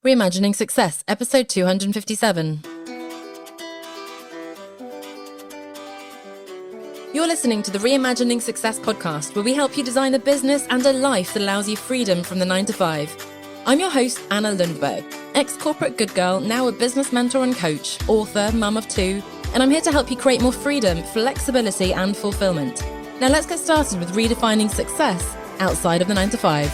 Reimagining Success, episode 257. You're listening to the Reimagining Success podcast, where we help you design a business and a life that allows you freedom from the 9 to 5. I'm your host, Anna Lundberg, ex-corporate good girl, now a business mentor and coach, author, mum of 2, and I'm here to help you create more freedom, flexibility, and fulfillment. Now let's get started with redefining success outside of the 9 to 5.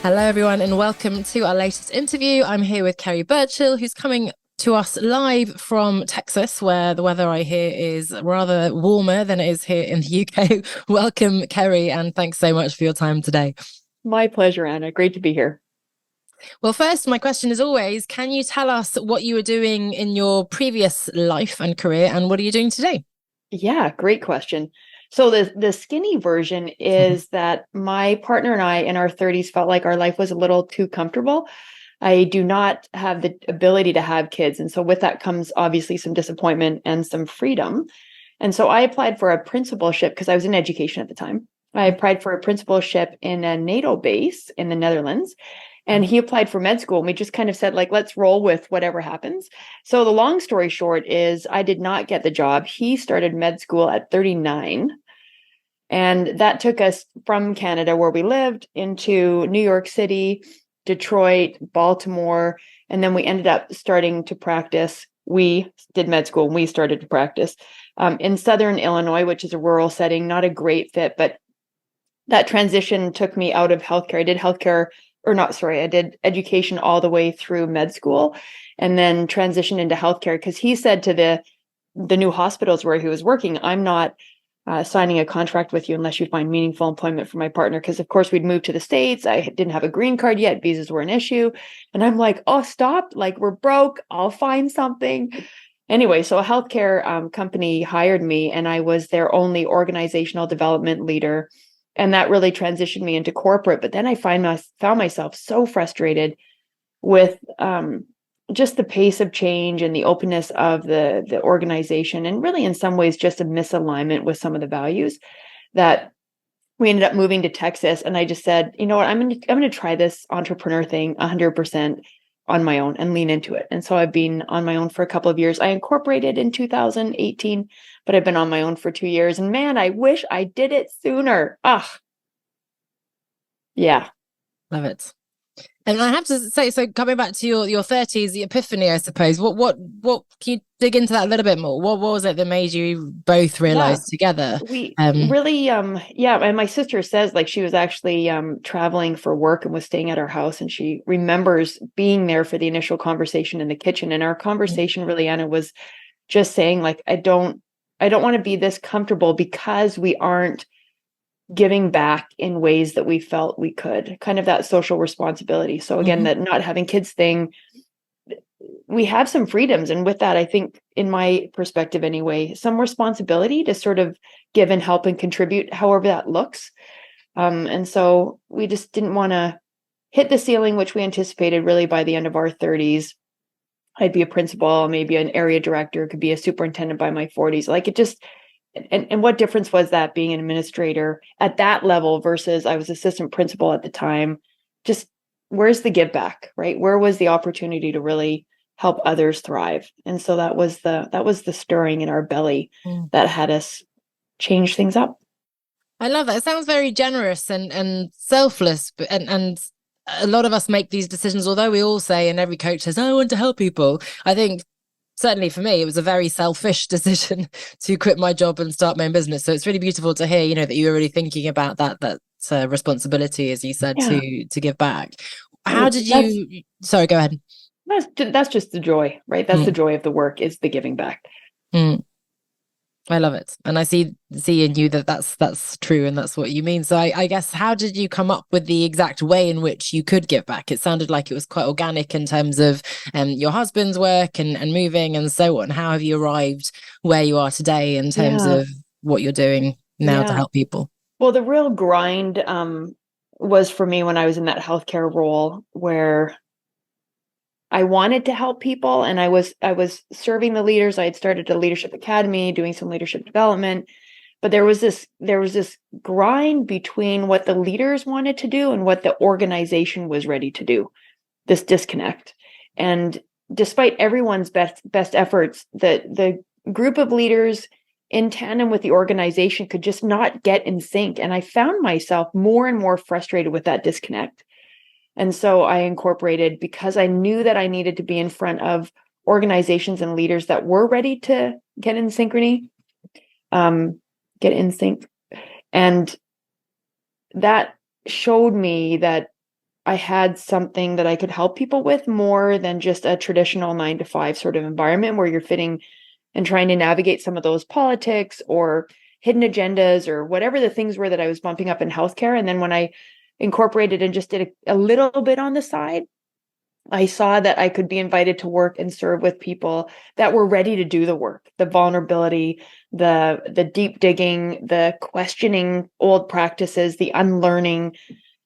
Hello, everyone, and welcome to our latest interview. I'm here with Kerri Burchill, who's coming to us live from Texas, where the weather, I hear, is rather warmer than it is here in the UK. Welcome, Kerri, and thanks so much for your time today. My pleasure, Anna. Great to be here. Well, first, my question is always, can you tell us what you were doing in your previous life and career, and what are you doing today? Yeah, great question. So the skinny version is that my partner and I in our 30s felt like our life was a little too comfortable. I do not have the ability to have kids. And so with that comes obviously some disappointment and some freedom. And so I applied for a principalship because I was in education at the time. I applied for a principalship in a NATO base in the Netherlands. And he applied for med school, and we just kind of said, let's roll with whatever happens. So the long story short is I did not get the job. He started med school at 39. And that took us from Canada, where we lived, into New York City, Detroit, Baltimore. And then we ended up starting to practice. We did med school and we started to practice in Southern Illinois, which is a rural setting, not a great fit. But that transition took me out of healthcare. I did education all the way through med school and then transitioned into healthcare because he said to the new hospitals where he was working, I'm not signing a contract with you unless you find meaningful employment for my partner. Because of course we'd moved to the States. I didn't have a green card yet. Visas were an issue. And I'm like, oh, stop. We're broke. I'll find something. Anyway, so a healthcare company hired me and I was their only organizational development leader. And that really transitioned me into corporate. But then I found myself so frustrated with just the pace of change and the openness of the organization, and really in some ways just a misalignment with some of the values, that we ended up moving to Texas. And I just said, you know what, I'm going to try this entrepreneur thing 100% on my own and lean into it. And so I've been on my own for a couple of years. I incorporated in 2018, but I've been on my own for 2 years. And man, I wish I did it sooner. Yeah. Love it. And I have to say, so coming back to your 30s, the epiphany, I suppose, what can you dig into that a little bit more? What was it that made you both realize together? We really, and my sister says she was actually traveling for work and was staying at our house, and she remembers being there for the initial conversation in the kitchen. And our conversation really, Anna, was just saying I don't want to be this comfortable because we aren't giving back in ways that we felt we could, kind of that social responsibility. So again, that not having kids thing, we have some freedoms. And with that, I think, in my perspective anyway, some responsibility to sort of give and help and contribute, however that looks. And so we just didn't want to hit the ceiling, which we anticipated really by the end of our 30s. I'd be a principal, maybe an area director, could be a superintendent by my 40s. And what difference was that being an administrator at that level versus I was assistant principal at the time? Just where's the give back, right? Where was the opportunity to really help others thrive? And so that was the stirring in our belly that had us change things up. I love that. It sounds very generous and selfless, and a lot of us make these decisions, although we all say, and every coach says, I want to help people. I think certainly for me, it was a very selfish decision to quit my job and start my own business. So it's really beautiful to hear, that you were really thinking about that responsibility, as you said, to give back. How did you? Sorry, go ahead. That's just the joy, right? That's the joy of the work, is the giving back. I love it. And I see in you that's true, and that's what you mean. So I guess, how did you come up with the exact way in which you could give back? It sounded like it was quite organic in terms of your husband's work and moving and so on. How have you arrived where you are today in terms of what you're doing now to help people? Well, the real grind was for me when I was in that healthcare role, where I wanted to help people, and I was serving the leaders. I had started a leadership academy, doing some leadership development, but there was this grind between what the leaders wanted to do and what the organization was ready to do, this disconnect. And despite everyone's best efforts, the group of leaders in tandem with the organization could just not get in sync. And I found myself more and more frustrated with that disconnect. And so I incorporated, because I knew that I needed to be in front of organizations and leaders that were ready to get in synchrony, get in sync. And that showed me that I had something that I could help people with more than just a traditional 9 to 5 sort of environment where you're fitting and trying to navigate some of those politics or hidden agendas or whatever the things were that I was bumping up in healthcare. And then when I incorporated and just did a little bit on the side, I saw that I could be invited to work and serve with people that were ready to do the work, the vulnerability, the deep digging, the questioning old practices, the unlearning.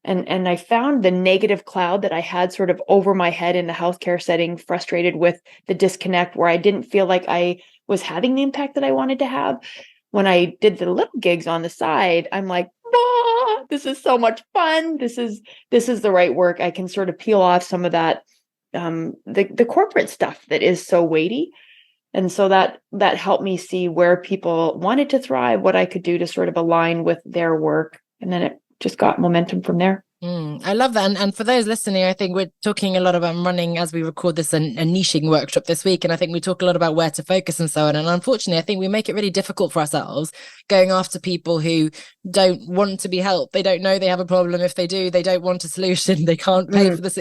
And I found the negative cloud that I had sort of over my head in the healthcare setting, frustrated with the disconnect where I didn't feel like I was having the impact that I wanted to have. When I did the little gigs on the side, I'm like, this is so much fun. This is the right work. I can sort of peel off some of that, the corporate stuff that is so weighty. And so that helped me see where people wanted to thrive, what I could do to sort of align with their work. And then it just got momentum from there. I love that. And for those listening, I think we're talking a lot about running, as we record this, a niching workshop this week. And I think we talk a lot about where to focus and so on. And unfortunately, I think we make it really difficult for ourselves going after people who don't want to be helped. They don't know they have a problem. If they do, they don't want a solution. They can't pay for this,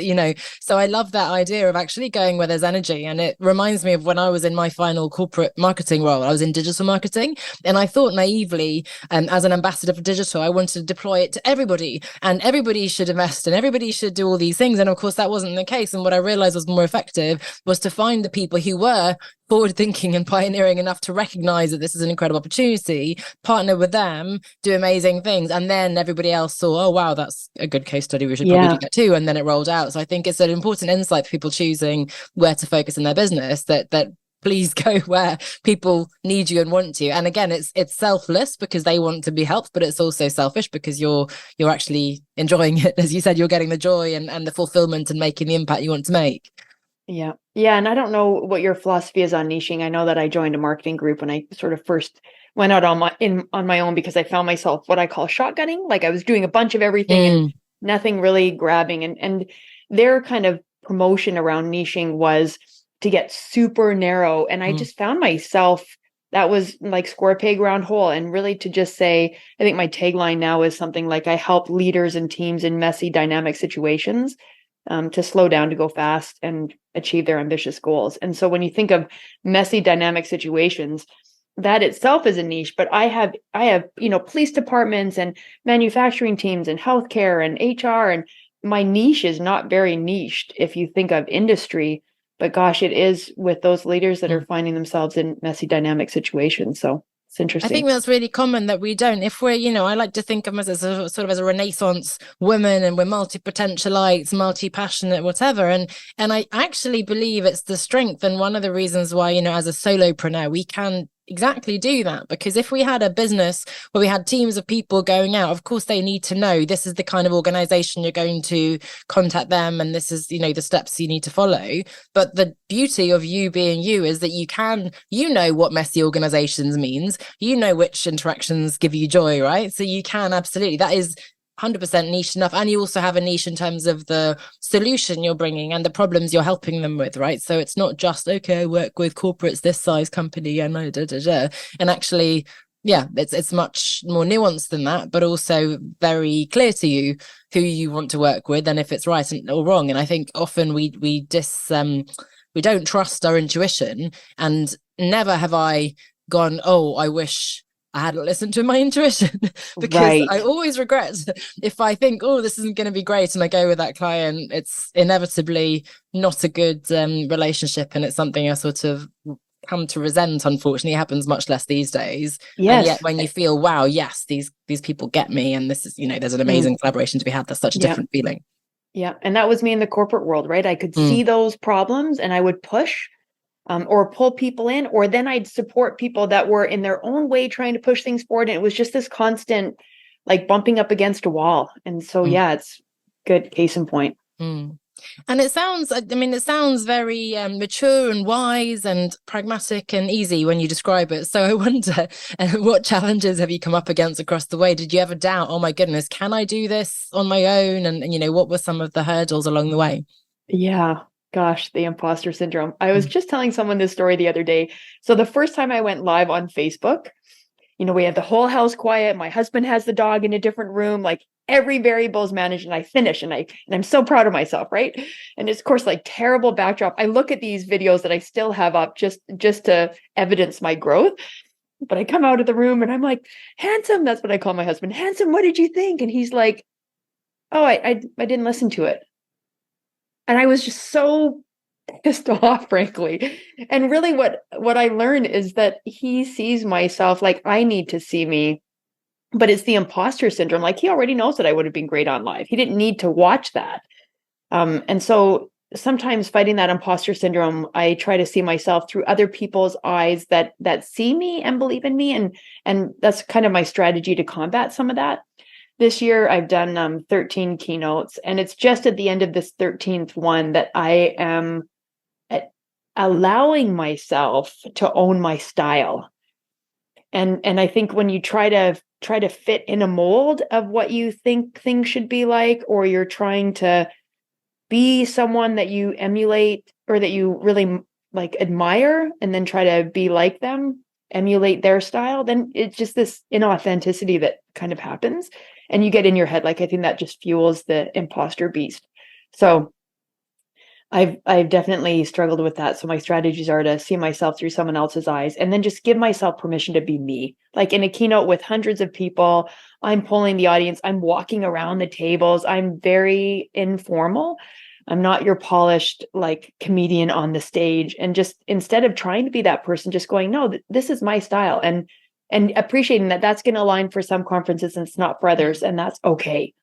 So I love that idea of actually going where there's energy. And it reminds me of when I was in my final corporate marketing role. I was in digital marketing. And I thought naively, as an ambassador for digital, I wanted to deploy it to everybody. And everybody should invest and everybody should do all these things. And of course, that wasn't the case. And what I realized was more effective was to find the people who were forward thinking and pioneering enough to recognize that this is an incredible opportunity, partner with them, do amazing things. And then everybody else saw, oh, wow, that's a good case study. We should probably do that too. And then it rolled out. So I think it's an important insight for people choosing where to focus in their business, that please go where people need you and want you. And again, it's selfless because they want to be helped, but it's also selfish because you're actually enjoying it. As you said, you're getting the joy and the fulfillment and making the impact you want to make. Yeah. And I don't know what your philosophy is on niching. I know that I joined a marketing group when I sort of first went out on my own because I found myself what I call shotgunning. Like I was doing a bunch of everything and nothing really grabbing. And their kind of promotion around niching was to get super narrow. And I just found myself, that was like square peg round hole. And really to just say, I think my tagline now is something like, I help leaders and teams in messy, dynamic situations to slow down, to go fast and achieve their ambitious goals. And so when you think of messy, dynamic situations, that itself is a niche, but I have, police departments and manufacturing teams and healthcare and HR, and my niche is not very niched if you think of industry. But gosh, it is with those leaders that are finding themselves in messy, dynamic situations. So it's interesting. I think that's really common that we don't. If we're, I like to think of us as a sort of as a Renaissance woman, and we're multi-potentialites, multi-passionate, whatever. And I actually believe it's the strength. And one of the reasons why, as a solopreneur, we can exactly do that, because if we had a business where we had teams of people going out, of course they need to know this is the kind of organization you're going to contact them, and this is the steps you need to follow. But the beauty of you being you is that you can what messy organizations means, which interactions give you joy, right? So you can absolutely, that is 100% niche enough. And you also have a niche in terms of the solution you're bringing and the problems you're helping them with, right? So it's not just, okay, I work with corporates, this size company, and and actually, it's much more nuanced than that, but also very clear to you who you want to work with and if it's right or wrong. And I think often we don't trust our intuition, and never have I gone, oh, I wish I hadn't listened to my intuition, because I always regret if I think, oh, this isn't going to be great, and I go with that client, it's inevitably not a good relationship, and it's something I sort of come to resent. Unfortunately, it happens much less these days. Yes. And yet when you feel, wow, yes, these people get me, and this is, there's an amazing collaboration to be had, that's such a different feeling. Yeah. And that was me in the corporate world, right? I could see those problems and I would push. or pull people in, or then I'd support people that were in their own way trying to push things forward. And it was just this constant like bumping up against a wall. And so, yeah, it's good case in point. And it sounds, I mean, it sounds very mature and wise and pragmatic and easy when you describe it. So I wonder, what challenges have you come up against across the way? Did you ever doubt, oh my goodness, can I do this on my own? And you know, what were some of the hurdles along the way? Yeah. Gosh, the imposter syndrome. I was just telling someone this story the other day. So the first time I went live on Facebook, you know, we had the whole house quiet. My husband has the dog in a different room. Like every variable is managed, and I finish, and I'm so proud of myself, right? And it's of course like terrible backdrop. I look at these videos that I still have up just to evidence my growth. But I come out of the room and I'm like, handsome. That's what I call my husband. Handsome, what did you think? And he's like, oh, I didn't listen to it. And I was just so pissed off, frankly. And really what I learned is that he sees myself like I need to see me, but it's the imposter syndrome. Like he already knows that I would have been great on live. He didn't need to watch that. And so sometimes fighting that imposter syndrome, I try to see myself through other people's eyes that see me and believe in me. And that's kind of my strategy to combat some of that. This year, I've done 13 keynotes, and it's just at the end of this 13th one that I am allowing myself to own my style. And I think when you try to fit in a mold of what you think things should be like, or you're trying to be someone that you emulate or that you really like admire, and then try to be like them, emulate their style, then it's just this inauthenticity that kind of happens. And you get in your head, like, I think that just fuels the imposter beast. So I've definitely struggled with that. So my strategies are to see myself through someone else's eyes, and then just give myself permission to be me. Like in a keynote with hundreds of people, I'm polling the audience, I'm walking around the tables, I'm very informal. I'm not your polished like comedian on the stage. And just instead of trying to be that person, just going, no, this is my style. And appreciating that that's going to align for some conferences and it's not for others, and that's okay.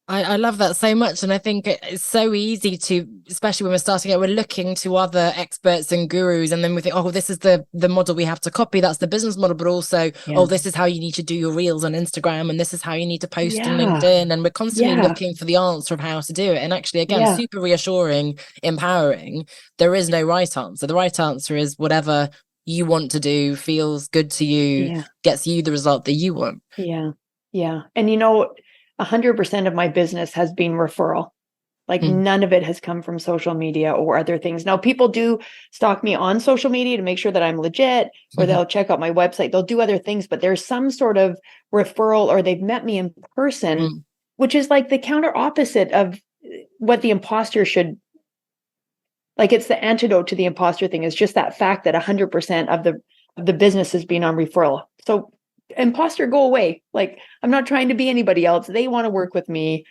I love that so much. And I think it's so easy to, especially when we're starting out, we're looking to other experts and gurus. And then we think, oh, this is the model we have to copy. That's the business model. But also, oh, this is how you need to do your reels on Instagram. And this is how you need to post on LinkedIn. And we're constantly looking for the answer of how to do it. And actually, again, super reassuring, empowering. There is no right answer. The right answer is whatever you want to do, feels good to you, gets you the result that you want. Yeah. And 100% of my business has been referral. Like none of it has come from social media or other things. Now, people do stalk me on social media to make sure that I'm legit, or they'll check out my website. They'll do other things, but there's some sort of referral, or they've met me in person, which is like the counter opposite of what the imposter should. Like it's the antidote to the imposter thing, is just that fact that 100% of the business has been on referral. So imposter, go away. Like I'm not trying to be anybody else. They want to work with me.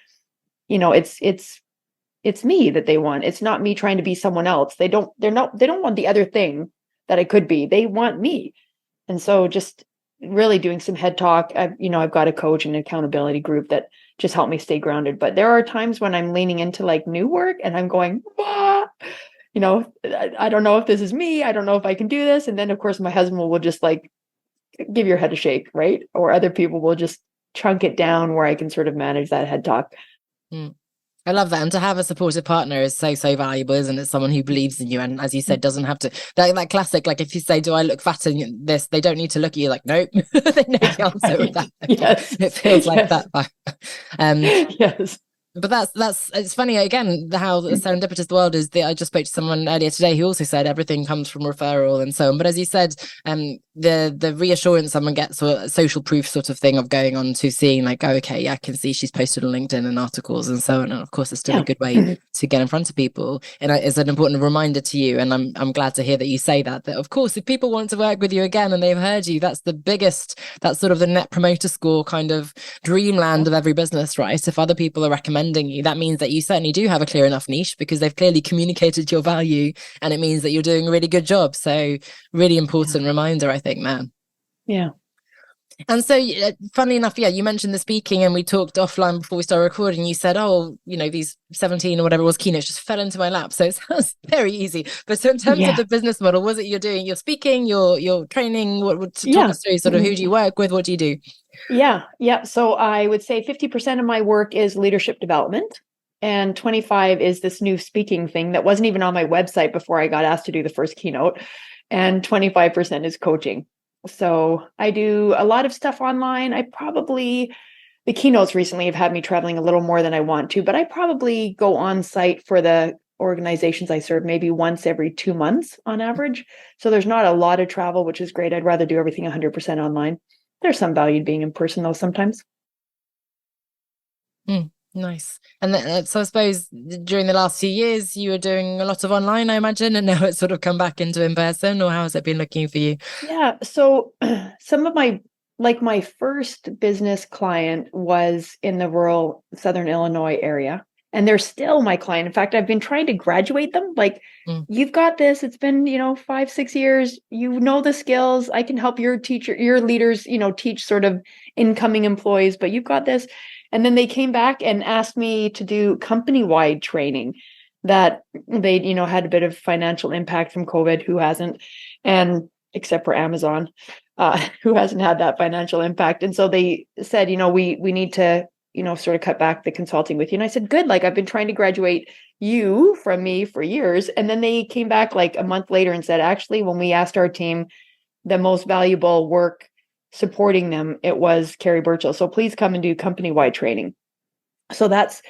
It's me that they want. It's not me trying to be someone else. They don't want the other thing that I could be. They want me. And so just really doing some head talk. I've got a coach and an accountability group that just help me stay grounded. But there are times when I'm leaning into like new work and I'm going, I don't know if this is me. I don't know if I can do this. And then of course my husband will just like give your head a shake, right? Or other people will just chunk it down where I can sort of manage that head talk. I love that. And to have a supportive partner is so, so valuable, isn't it? Someone who believes in you. And as you said, doesn't have to, that classic, like if you say, do I look fat in this? They don't need to look at you like, nope. They know the answer with that. Yes. It feels like that. Yes. But that's it's funny again how serendipitous the world is. I just spoke to someone earlier today who also said everything comes from referral and so on. But as you said, the reassurance someone gets, or a social proof sort of thing of going on to seeing like, oh, okay, I can see she's posted on LinkedIn and articles and so on. And of course, it's still a good way to get in front of people. And it's an important reminder to you. And I'm glad to hear that you say that of course, if people want to work with you again and they've heard you, that's that's sort of the net promoter score kind of dreamland of every business, right? If other people are recommending you, that means that you certainly do have a clear enough niche because they've clearly communicated your value, and it means that you're doing a really good job. So really important reminder, I think, man. Yeah. And so, funnily enough, yeah, you mentioned the speaking, and we talked offline before we started recording. You said, "Oh, these 17 or whatever it was keynotes just fell into my lap." So it sounds very easy. But so, in terms of Yeah. the business model, was it you're doing? You're speaking, you're training. What would talk Yeah. us through? Sort of, who do you work with? What do you do? Yeah. Yeah. So I would say 50% of my work is leadership development, and 25 is this new speaking thing that wasn't even on my website before I got asked to do the first keynote. And 25% is coaching. So I do a lot of stuff online. The keynotes recently have had me traveling a little more than I want to, but I probably go on site for the organizations I serve maybe once every 2 months on average. So there's not a lot of travel, which is great. I'd rather do everything 100% online. There's some value to being in person though sometimes. Nice. And so I suppose during the last few years, you were doing a lot of online, I imagine, and now it's sort of come back into in person, or how has it been looking for you? Yeah. So some of my first business client was in the rural Southern Illinois area. And they're still my client. In fact, I've been trying to graduate them. Like, you've got this. It's been, 5, 6 years. You know the skills. I can help your leaders, teach sort of incoming employees, but you've got this. And then they came back and asked me to do company-wide training that they, had a bit of financial impact from COVID. Who hasn't? And except for Amazon, who hasn't had that financial impact. And so they said, we need to, sort of cut back the consulting with you. And I said, good, like I've been trying to graduate you from me for years. And then they came back like a month later and said, actually, when we asked our team the most valuable work supporting them, it was Kerri Burchill. So please come and do company-wide training. So that's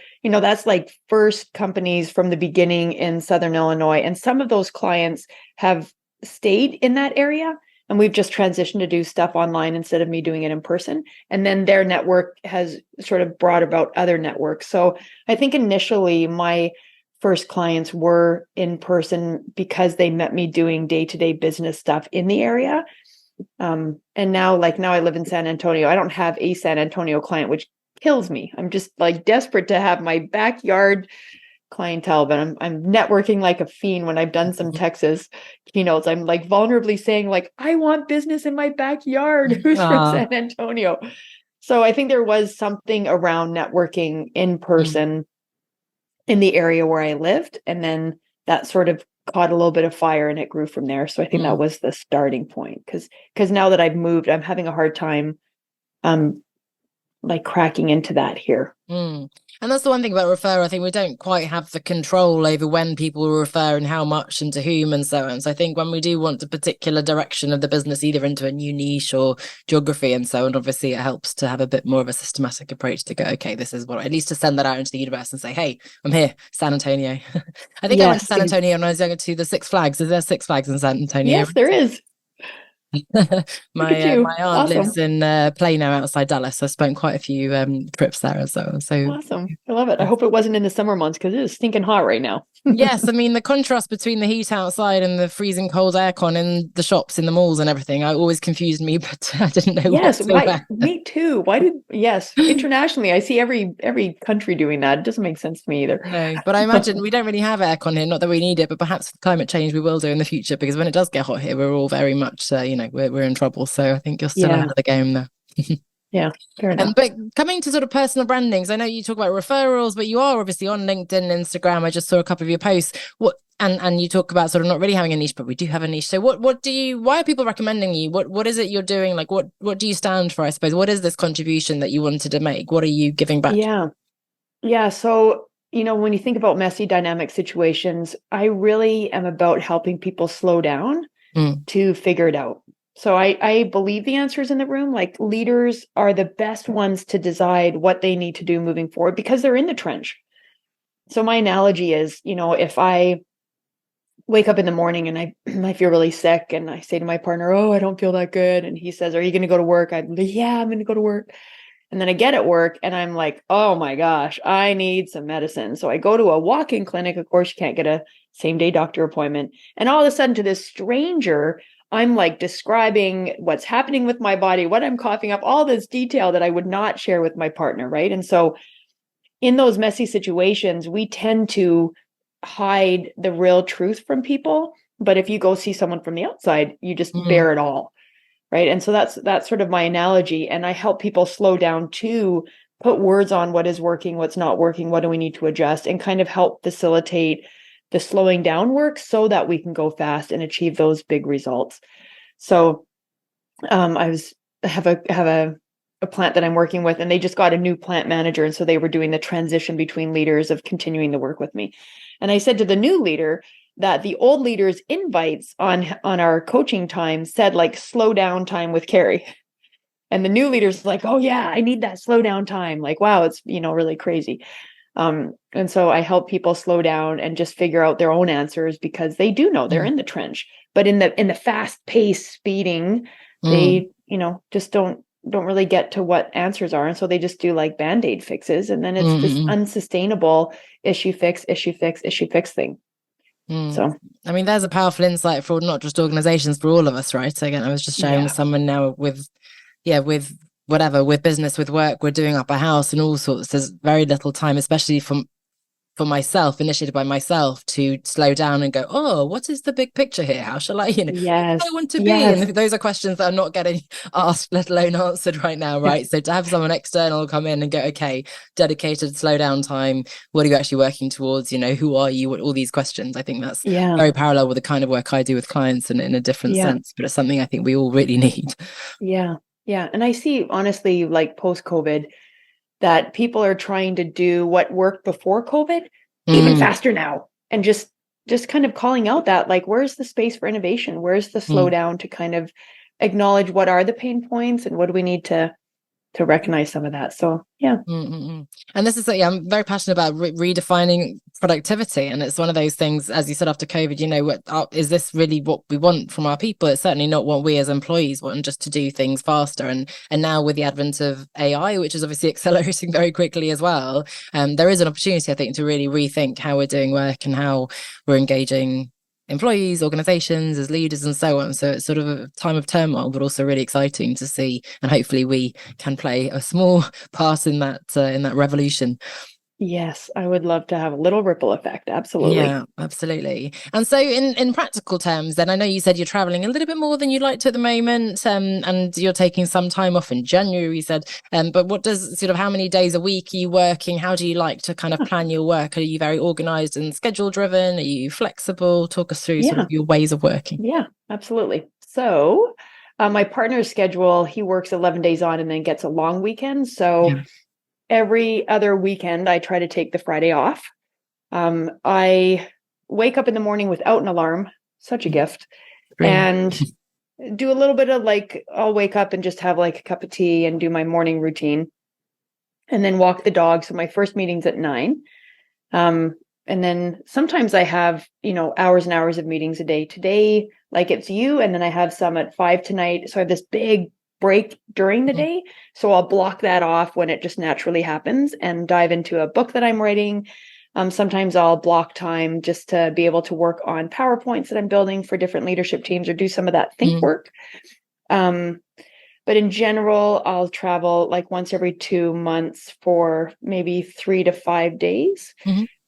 like first companies from the beginning in Southern Illinois. And some of those clients have stayed in that area. And we've just transitioned to do stuff online instead of me doing it in person. And then their network has sort of brought about other networks. So I think initially my first clients were in person because they met me doing day-to-day business stuff in the area. And now I live in San Antonio. I don't have a San Antonio client, which kills me. I'm just like desperate to have my backyard clientele, but I'm networking like a fiend. When I've done some Texas keynotes, I'm like vulnerably saying like, I want business in my backyard who's from San Antonio. So I think there was something around networking in person in the area where I lived. And then that sort of caught a little bit of fire and it grew from there. So I think that was the starting point. Because now that I've moved, I'm having a hard time like cracking into that here. And that's the one thing about refer. I think we don't quite have the control over when people will refer and how much and to whom and so on. So I think when we do want a particular direction of the business, either into a new niche or geography and so on, obviously it helps to have a bit more of a systematic approach to go, okay, this is what, at least to send that out into the universe and say, hey, I'm here, San Antonio. I think I went to San Antonio when I was younger to the Six Flags. Is there Six Flags in San Antonio? Yes, there is. My aunt awesome. lives in Plano outside Dallas. I spent quite a few trips there as well. So awesome. I love it. I hope it wasn't in the summer months because it is stinking hot right now. Yes, I mean the contrast between the heat outside and the freezing cold aircon in the shops, in the malls and everything, I always confused me, but I didn't know yes, what to wear. Me too. Internationally, I see every country doing that. It doesn't make sense to me either. No, but I imagine we don't really have aircon here. Not that we need it, but perhaps with climate change we will do in the future, because when it does get hot here, we're all very much, we're in trouble. So I think you're still ahead of the game there. Yeah, fair enough. But coming to sort of personal brandings, I know you talk about referrals, but you are obviously on LinkedIn and Instagram. I just saw a couple of your posts. And you talk about sort of not really having a niche, but we do have a niche. So why are people recommending you? What is it you're doing? Like what do you stand for, I suppose? What is this contribution that you wanted to make? What are you giving back? Yeah. So, when you think about messy dynamic situations, I really am about helping people slow down to figure it out. So I believe the answer is in the room. Like, leaders are the best ones to decide what they need to do moving forward because they're in the trench. So my analogy is, if I wake up in the morning and I feel really sick and I say to my partner, oh, I don't feel that good. And he says, are you going to go to work? Yeah, I'm going to go to work. And then I get at work and I'm like, oh my gosh, I need some medicine. So I go to a walk-in clinic. Of course, you can't get a same-day doctor appointment. And all of a sudden to this stranger, I'm like describing what's happening with my body, what I'm coughing up, all this detail that I would not share with my partner, right? And so in those messy situations, we tend to hide the real truth from people. But if you go see someone from the outside, you just bear it all. right? And so that's sort of my analogy. And I help people slow down to put words on what is working, what's not working, what do we need to adjust, and kind of help facilitate the slowing down work so that we can go fast and achieve those big results. So I have a plant that I'm working with, and they just got a new plant manager. And so they were doing the transition between leaders of continuing the work with me. And I said to the new leader that the old leader's invites on our coaching time said like slow down time with Kerri. And the new leader's like, oh yeah, I need that slow down time. Like, wow, it's, really crazy. And so I help people slow down and just figure out their own answers, because they do know they're in the trench, but in the fast pace speeding, they, just don't really get to what answers are. And so they just do like Band-Aid fixes. And then it's this unsustainable issue fix thing. So, I mean, there's a powerful insight for not just organizations, for all of us, right? So again, I was just sharing with someone now with whatever, with business, with work, we're doing up a house and all sorts. There's very little time, especially for myself, initiated by myself, to slow down and go, oh, what is the big picture here? How shall I, yes, I want to be? And those are questions that I'm not getting asked, let alone answered right now, right? So to have someone external come in and go, okay, dedicated slow down time, what are you actually working towards? Who are you? What, all these questions. I think that's very parallel with the kind of work I do with clients, and in a different sense, but it's something I think we all really need. Yeah. And I see, honestly, like post-COVID, that people are trying to do what worked before COVID even faster now, and just kind of calling out that, like, where's the space for innovation? Where's the slowdown to kind of acknowledge what are the pain points and what do we need to recognize some of that. So and this is I'm very passionate about redefining productivity, and it's one of those things, as you said, after COVID, is this really what we want from our people? It's certainly not what we as employees want, just to do things faster. And now with the advent of AI, which is obviously accelerating very quickly as well, there is an opportunity, I think, to really rethink how we're doing work and how we're engaging employees, organizations, as leaders, and so on. So it's sort of a time of turmoil, but also really exciting to see, and hopefully we can play a small part in that revolution. Yes, I would love to have a little ripple effect. Absolutely. Yeah, absolutely. And so in practical terms, then, I know you said you're traveling a little bit more than you'd like to at the moment, and you're taking some time off in January, you said. But what does how many days a week are you working? How do you like to kind of plan your work? Are you very organized and schedule driven? Are you flexible? Talk us through sort of your ways of working. Yeah, absolutely. So my partner's schedule, he works 11 days on and then gets a long weekend. So every other weekend, I try to take the Friday off. I wake up in the morning without an alarm, such a gift, and do a little bit of I'll wake up and just have like a cup of tea and do my morning routine, and then walk the dog. So my first meeting's at 9. And then sometimes I have, hours and hours of meetings a day. Today, it's you, and then I have some at 5 tonight. So I have this big break during the day. So I'll block that off when it just naturally happens and dive into a book that I'm writing. Sometimes I'll block time just to be able to work on PowerPoints that I'm building for different leadership teams, or do some of that think work. But in general, I'll travel once every 2 months for maybe 3 to 5 days.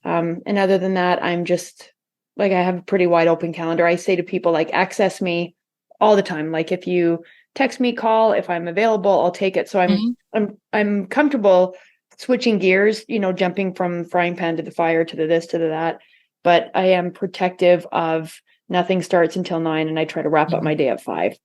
And other than that, I'm just I have a pretty wide open calendar. I say to people, access me all the time. If you text me, call, if I'm available, I'll take it. So I'm comfortable switching gears, jumping from frying pan to the fire, to the this, to the that. But I am protective of nothing starts until 9, and I try to wrap up my day at 5.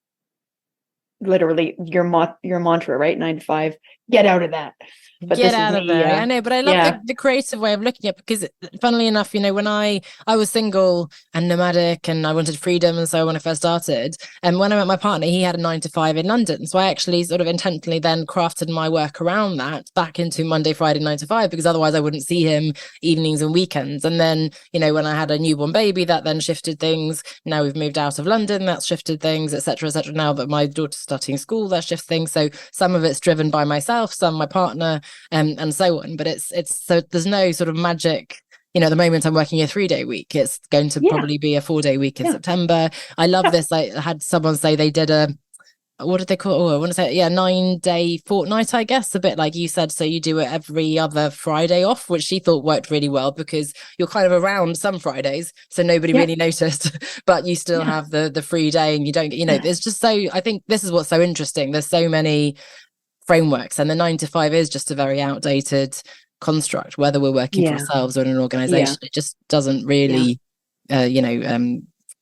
Literally your mantra, right? 9 to 5, get out of that. But get out of there. I know, but I love the creative way of looking at it, because funnily enough, when I was single and nomadic and I wanted freedom, and so when I first started, and when I met my partner, he had a 9 to 5 in London. So I actually sort of intentionally then crafted my work around that, back into Monday, Friday, 9 to 5, because otherwise I wouldn't see him evenings and weekends. And then, when I had a newborn baby, that then shifted things. Now we've moved out of London, that's shifted things, etc., etc. Now that my daughter's starting school, that shifts things. So some of it's driven by myself, some my partner, and so on. But it's so there's no sort of magic. At the moment I'm working a 3-day week. It's going to probably be a 4-day week in September. I love this. I had someone say they did a what did they call it? Oh, I want to say, yeah, 9-day fortnight, I guess, a bit like you said. So you do it every other Friday off, which she thought worked really well because you're kind of around some Fridays, so nobody Yeah. really noticed, but you still Yeah. have the free day and you don't, there's just so, I think this is what's so interesting. There's so many frameworks, and the 9 to 5 is just a very outdated construct, whether we're working for Yeah. ourselves or in an Yeah. organization. It just doesn't Yeah. really,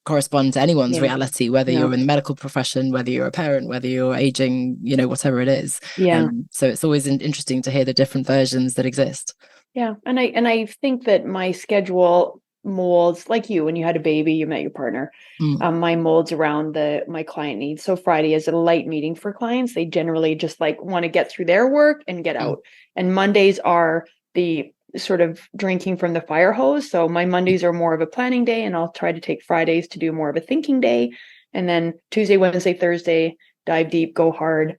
correspond to anyone's Yeah. reality, whether No. you're in the medical profession, whether you're a parent, whether you're aging, whatever it is. Yeah. So it's always interesting to hear the different versions that exist. Yeah. And I think that my schedule molds like you, when you had a baby, you met your partner. My molds around my client needs. So Friday is a light meeting for clients. They generally just like want to get through their work and get out. And Mondays are the sort of drinking from the fire hose. So my Mondays are more of a planning day, and I'll try to take Fridays to do more of a thinking day. And then Tuesday, Wednesday, Thursday, dive deep, go hard.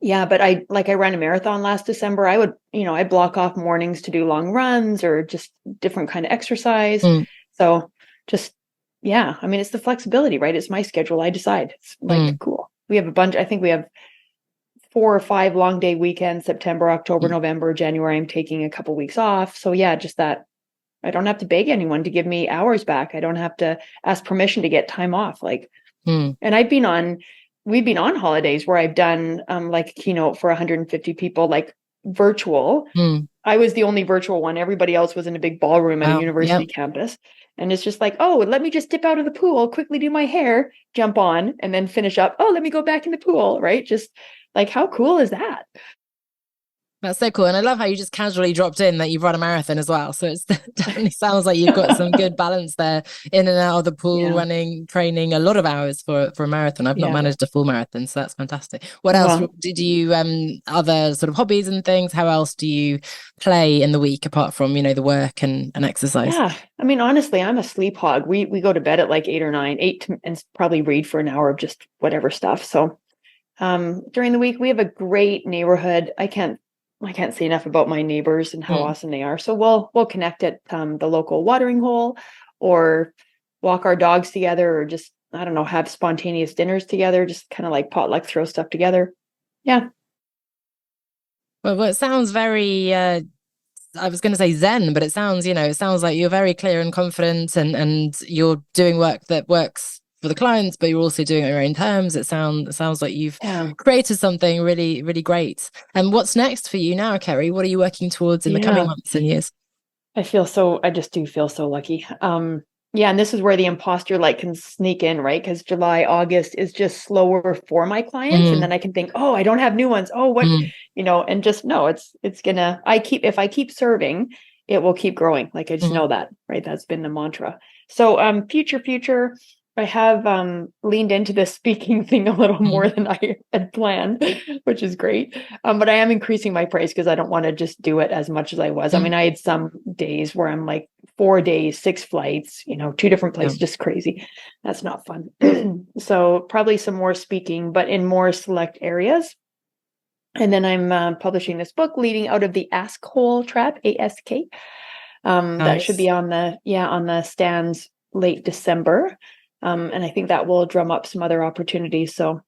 Yeah, but I ran a marathon last December. I would, I block off mornings to do long runs or just different kind of exercise. So just, yeah, I mean, it's the flexibility, right? It's my schedule. I decide. It's like, cool. We have a bunch. I think we have 4 or 5 long day weekends, September, October, November, January. I'm taking a couple weeks off. So yeah, just that I don't have to beg anyone to give me hours back. I don't have to ask permission to get time off. And we've been on holidays where I've done like a keynote for 150 people, like virtual. I was the only virtual one. Everybody else was in a big ballroom at a university campus. And it's just like, oh, let me just dip out of the pool, quickly do my hair, jump on, and then finish up. Oh, let me go back in the pool, right? Just like, how cool is that? That's so cool. And I love how you just casually dropped in that you've run a marathon as well. So it definitely sounds like you've got some good balance there, in and out of the pool, running, training, a lot of hours for a marathon. I've not managed a full marathon, so that's fantastic. What else did you, other sort of hobbies and things? How else do you play in the week apart from, the work and exercise? Yeah. I mean, honestly, I'm a sleep hog. We go to bed at like 8 or 9, and probably read for an hour of just whatever stuff. So during the week, we have a great neighborhood. I can't say enough about my neighbors and how awesome they are. So we'll connect at the local watering hole, or walk our dogs together, or just, I don't know, have spontaneous dinners together, just kind of like potluck, throw stuff together. Yeah. Well, it sounds very, I was going to say Zen, but it sounds like you're very clear and confident, and you're doing work that works for the clients, but you're also doing it on your own terms. It sounds like you've created something really, really great. And what's next for you now, Kerri? What are you working towards in the coming months and years? I just do feel so lucky. And this is where the imposter can sneak in, right? Because July, August is just slower for my clients. And then I can think, oh, I don't have new ones. Oh, what, and just no, it's gonna, if I keep serving, it will keep growing. I just know that, right? That's been the mantra. So, future, I have leaned into the speaking thing a little more than I had planned, which is great. But I am increasing my price because I don't want to just do it as much as I was. I mean, I had some days where I'm like 4 days, 6 flights, 2 different places, just crazy. That's not fun. So probably some more speaking, but in more select areas. And then I'm publishing this book leading out of the ASKhole trap, ASK. That should be on the stands late December. And I think that will drum up some other opportunities. So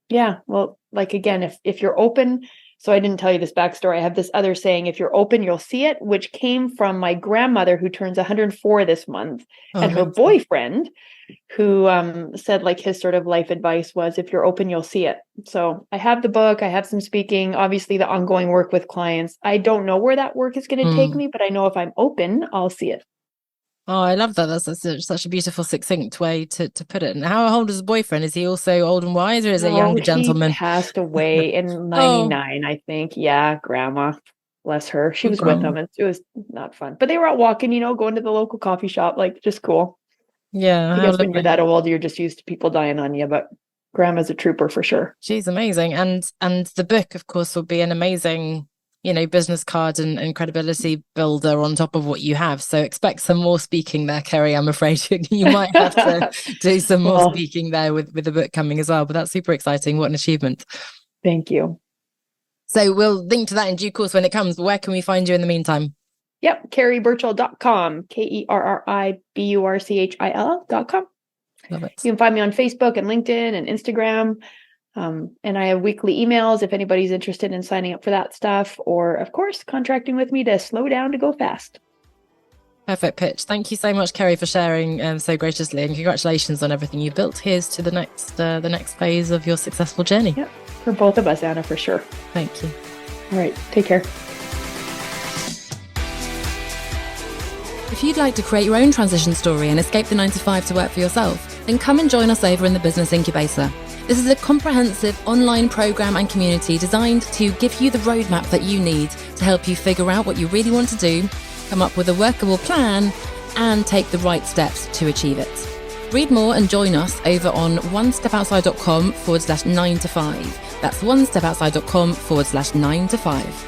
yeah, well, again, if you're open, so I didn't tell you this backstory. I have this other saying, if you're open, you'll see it, which came from my grandmother who turns 104 this month, and her boyfriend who said his sort of life advice was, if you're open, you'll see it. So I have the book, I have some speaking, obviously the ongoing work with clients. I don't know where that work is going to take me, but I know if I'm open, I'll see it. Oh, I love that. That's such a beautiful, succinct way to put it. And how old is the boyfriend? Is he also old and wise, or is it a younger gentleman? He passed away in 99, I think. Yeah, grandma. Bless her. She was with him. It was not fun. But they were out walking, going to the local coffee shop, just cool. Yeah. I guess when you're that old, you're just used to people dying on you, but grandma's a trooper for sure. She's amazing. And the book, of course, will be an amazing business card and credibility builder on top of what you have. So expect some more speaking there, Kerri. I'm afraid you might have to do some more speaking there with the book coming as well. But that's super exciting. What an achievement. Thank you. So we'll link to that in due course when it comes. But where can we find you in the meantime? Yep. KerriBurchill.com. KerriBurchill.com. Love it. You can find me on Facebook and LinkedIn and Instagram. And I have weekly emails if anybody's interested in signing up for that stuff, or of course, contracting with me to slow down to go fast. Perfect pitch. Thank you so much, Kerri, for sharing so graciously, and congratulations on everything you built. Here's to the next phase of your successful journey. Yep, for both of us, Anna, for sure. Thank you. All right, take care. If you'd like to create your own transition story and escape the 9-to-5 to work for yourself, then come and join us over in the Business Incubator. This is a comprehensive online program and community designed to give you the roadmap that you need to help you figure out what you really want to do, come up with a workable plan, and take the right steps to achieve it. Read more and join us over on onestepoutside.com/9-to-5. That's onestepoutside.com/9-to-5.